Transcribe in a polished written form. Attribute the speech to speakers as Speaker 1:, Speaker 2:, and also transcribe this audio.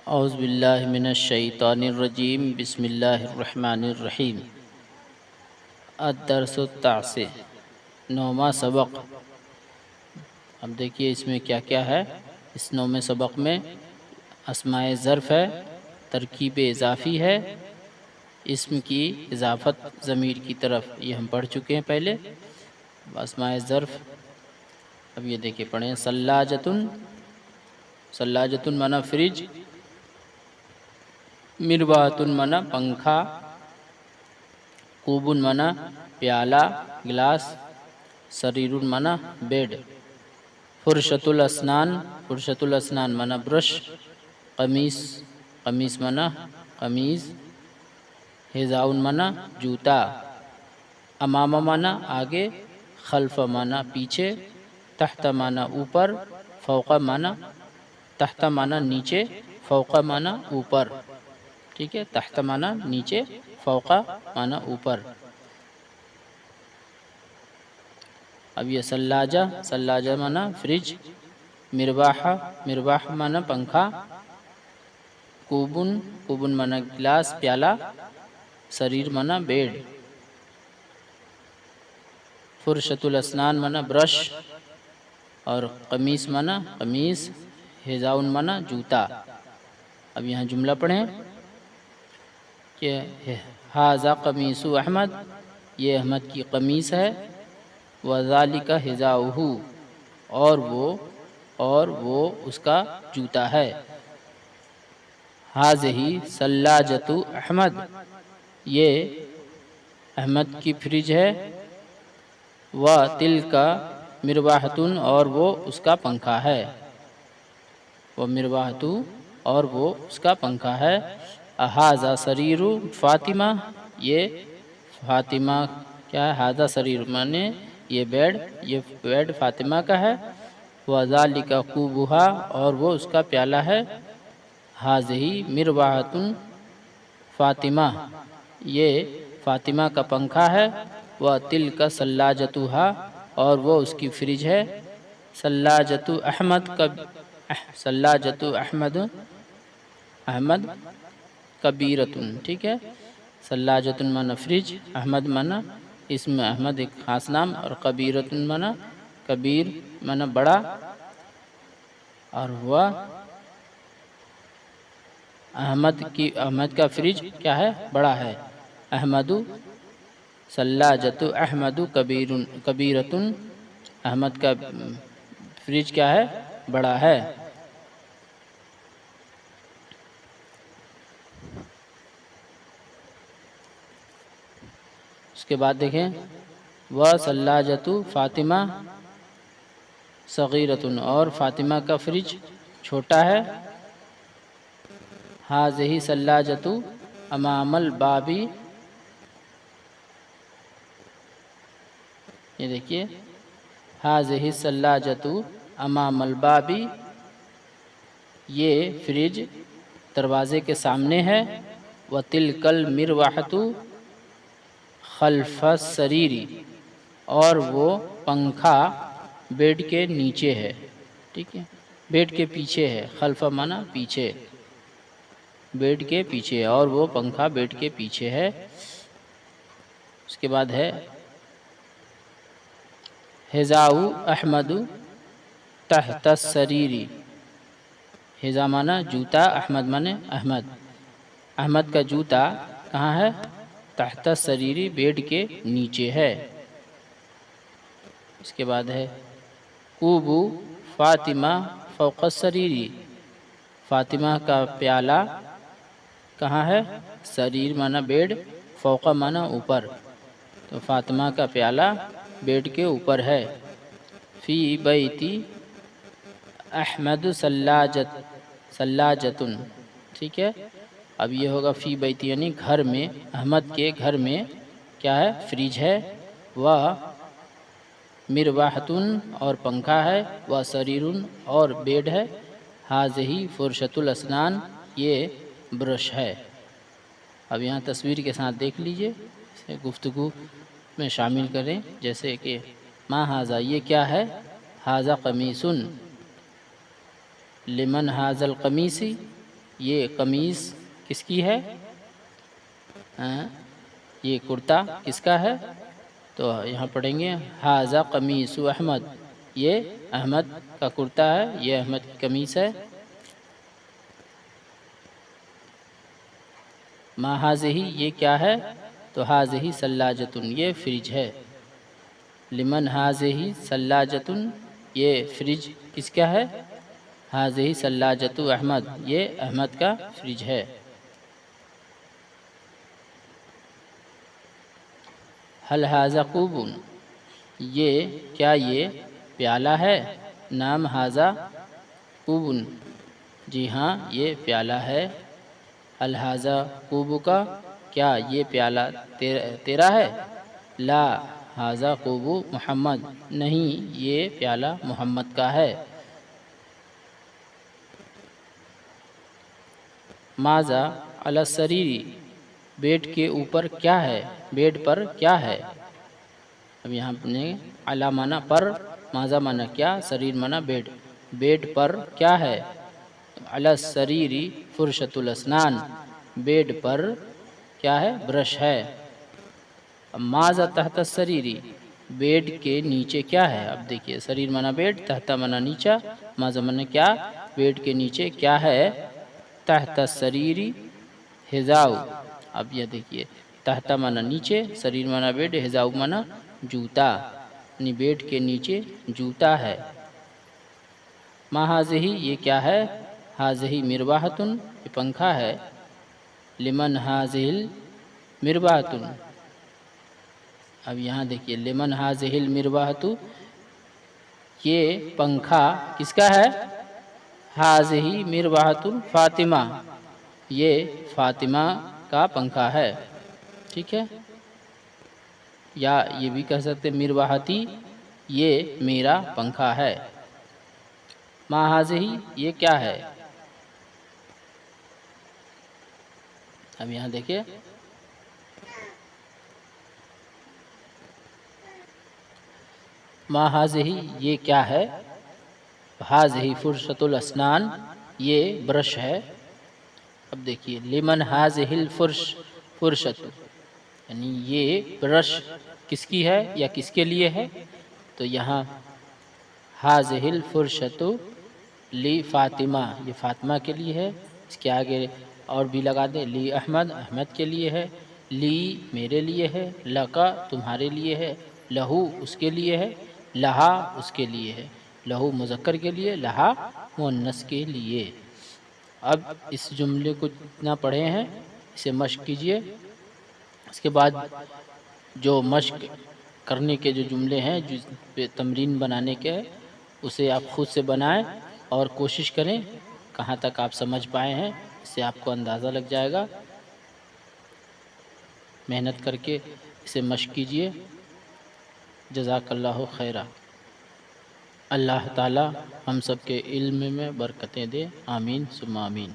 Speaker 1: اعوذ باللہ من الشیطان الرجیم بسم اللہ الرحمن الرحیم۔ الدرس التاسع، نوواں سبق۔ اب دیکھیے اس میں کیا کیا ہے۔ اس نویں سبق میں اسماء ظرف ہے، ترکیب اضافی ہے، اسم کی اضافت ضمیر کی طرف، یہ ہم پڑھ چکے ہیں پہلے۔ اسماء ظرف اب یہ دیکھیے پڑھیں۔ سلاجتن، سلاجتن معنی فریج، مرواۃن معنی پنکھا، کوبن معنی پیالہ گلاس، سریرن معنی بیڈ، فرشۃ الاسنان، فرشۃ الاسنان معنی برش، قمیص، قمیص معنی قمیض، حذاء معنی جوتا، امام معنی آگے، خلف معنی پیچھے، تحت معنی اوپر، فوق معنی تحت معنی نیچے، فوق معنی اوپر، ٹھیک ہے، تحت معنی نیچے، فوق معنی اوپر۔ اب یہ سلاجہ، سلاجہ معنی فریج، مرواح، مرواح معنی پنکھا، کوبن، کوبن معنی گلاس پیالہ، سریر معنی بیڈ، فرشۃ الاسنان معنی برش، اور قمیص معنی قمیض، حذاء معنی جوتا۔ اب یہاں جملہ پڑھیں کہ ھذا قمیص احمد، یہ احمد کی قمیص ہے، وذالک حذاؤہ، اور وہ اس کا جوتا ہے، ھذہ ثلاجۃ احمد، یہ احمد کی فریج ہے، وتلک مرواحۃ، اور وہ اس کا پنکھا ہے، ومرواحۃ، اور وہ اس کا پنکھا ہے، ھذا سریر فاطمہ، یہ فاطمہ کیا ہے، ھذا سریر معنی یہ بیڈ، یہ بیڈ فاطمہ کا ہے، وذالک کوبھا، اور وہ اس کا پیالہ ہے، ھذہ مرواحۃ فاطمہ، یہ فاطمہ کا پنکھا ہے، وتلک ثلاجتھا، اور وہ اس کی فریج ہے، ثلاجۃ احمد، ثلاجۃ احمد، احمد کبیرۃ، ٹھیک ہے، ثلاجۃ معنی فریج، احمد معنی اسم احمد ایک خاص نام، اور کبیرۃ معنی کبیر معنی بڑا، اور ہوا احمد کا فریج کیا ہے، بڑا ہے، احمد ثلاجۃ احمد کبیرۃ، احمد کا فریج کیا ہے، بڑا ہے۔ اس کے بعد دیکھیں، وثلاجۃ فاطمہ صغیرۃ، اور فاطمہ کا فریج چھوٹا ہے، ھذہ ثلاجۃ امام الباب، یہ دیکھیے، ھذہ ثلاجۃ امام الباب، یہ فریج دروازے کے سامنے ہے، وتلک المرواحۃ خلف السریر، اور وہ پنکھا بیڈ کے نیچے ہے، ٹھیک ہے، بیڈ کے پیچھے ہے، خلف معنی پیچھے، بیڈ کے پیچھے، اور وہ پنکھا بیڈ کے پیچھے ہے۔ اس کے بعد ہے حذاء احمد تحت السریر، حذاء معنی جوتا، احمد معنی احمد، احمد کا جوتا کہاں ہے، تحت السریر، بیڈ کے نیچے ہے۔ اس کے بعد ہے کوب فاطمہ فوق السریر، فاطمہ کا پیالہ کہاں ہے، سریر معنی بیڈ، فوق معنی اوپر، تو فاطمہ کا پیالہ بیڈ کے اوپر ہے۔ فی بیت احمد ثلاجۃ، ٹھیک ہے، اب یہ ہوگا فی بیت یعنی گھر میں، احمد کے گھر میں کیا ہے، فریج ہے، و مرواحۃ، اور پنکھا ہے، و سریر، اور بیڈ ہے، ھذہ فرشۃ الاسنان، یہ برش ہے۔ اب یہاں تصویر کے ساتھ دیکھ لیجئے، اسے گفتگو میں شامل کریں، جیسے کہ ما ھذا، یہ کیا ہے، ھذا قمیص، لمن ھذا القمیص، یہ قمیص کس کی ہے؟ یہ کرتا کس کا ہے؟ تو یہاں پڑھیں گے ھذا قمیص احمد، یہ احمد کا کرتا ہے، یہ احمد کی قمیص ہے۔ ما ھذہ یہ کیا ہے؟ تو ھذہ ثلاجۃ یہ فریج ہے۔ لمن ھذہ ثلاجۃ یہ فریج کس کا ہے؟ ھذہ ثلاجۃ احمد یہ احمد کا فریج ہے۔ ھل ھذا کوب یہ کیا یہ پیالہ ہے؟ نعم ھذا کوب جی ہاں یہ پیالہ ہے۔ ھل ھذا کوبک کیا یہ پیالہ تیرا ہے؟ لا ھذا کوب محمد نہیں یہ پیالہ محمد کا ہے۔ ماذا علی السریر بیڈ کے اوپر کیا ہے؟ بیڈ پر کیا ہے؟ اب یہاں نے علی مانا پر، ماذا مانا کیا، سریر مانا بیڈ، بیڈ پر کیا ہے؟ علی السریر فرشۃ الاسنان بیڈ پر کیا ہے؟ برش ہے۔ ماذا تحت السریر بیڈ کے نیچے کیا ہے؟ اب دیکھیے سریر مانا بیڈ، تحت مانا نیچا، ماذا مانا کیا، بیڈ کے نیچے کیا ہے؟ تحت السریر حذاء اب یہ دیکھیے تحت مانا نیچے، سریر مانا بیڈ، حذاء مانا جوتا، یعنی بیڈ کے نیچے جوتا ہے۔ ما ھذہ یہ کیا ہے؟ ھذہ مروحۃ یہ پنکھا ہے۔ لمن ھذہ المروحۃ اب یہاں دیکھیے لمن ھذہ المروحۃ یہ پنکھا کس کا ہے؟ ھذہ مروحۃ فاطمہ یہ فاطمہ کا پنکھا ہے، ٹھیک ہے۔ یا یہ بھی کہہ سکتے مروحتی یہ میرا پنکھا ہے۔ ما ھذہ یہ کیا ہے؟ اب یہاں دیکھیں ما ھذہ یہ کیا ہے؟ ھذہ فرشۃ الاسنان یہ برش ہے۔ اب دیکھیے لمن ھذہ الفرشۃ یعنی یہ برش کس کی ہے یا کس کے لیے ہے؟ تو یہاں ھذہ الفرشۃ لفاطمہ یہ فاطمہ کے لیے ہے۔ اس کے آگے اور بھی لگا دیں لی احمد احمد کے لیے ہے، لی میرے لیے ہے، لکا تمہارے لیے ہے، لہو اس کے لیے ہے، لہا اس کے لیے ہے، لہو مذکر کے لیے، لہا مؤنث کے لیے۔ اب اس جملے کو جتنا پڑھے ہیں اسے مشق کیجئے، اس کے بعد جو مشق کرنے کے جو جملے ہیں جس پہ تمرین بنانے کے اسے آپ خود سے بنائیں اور کوشش کریں کہاں تک آپ سمجھ پائے ہیں، اس سے آپ کو اندازہ لگ جائے گا۔ محنت کر کے اسے مشق کیجئے۔ جزاک اللہ خیرا۔ اللہ تعالی ہم سب کے علم میں برکتیں دے، آمین ثم آمین۔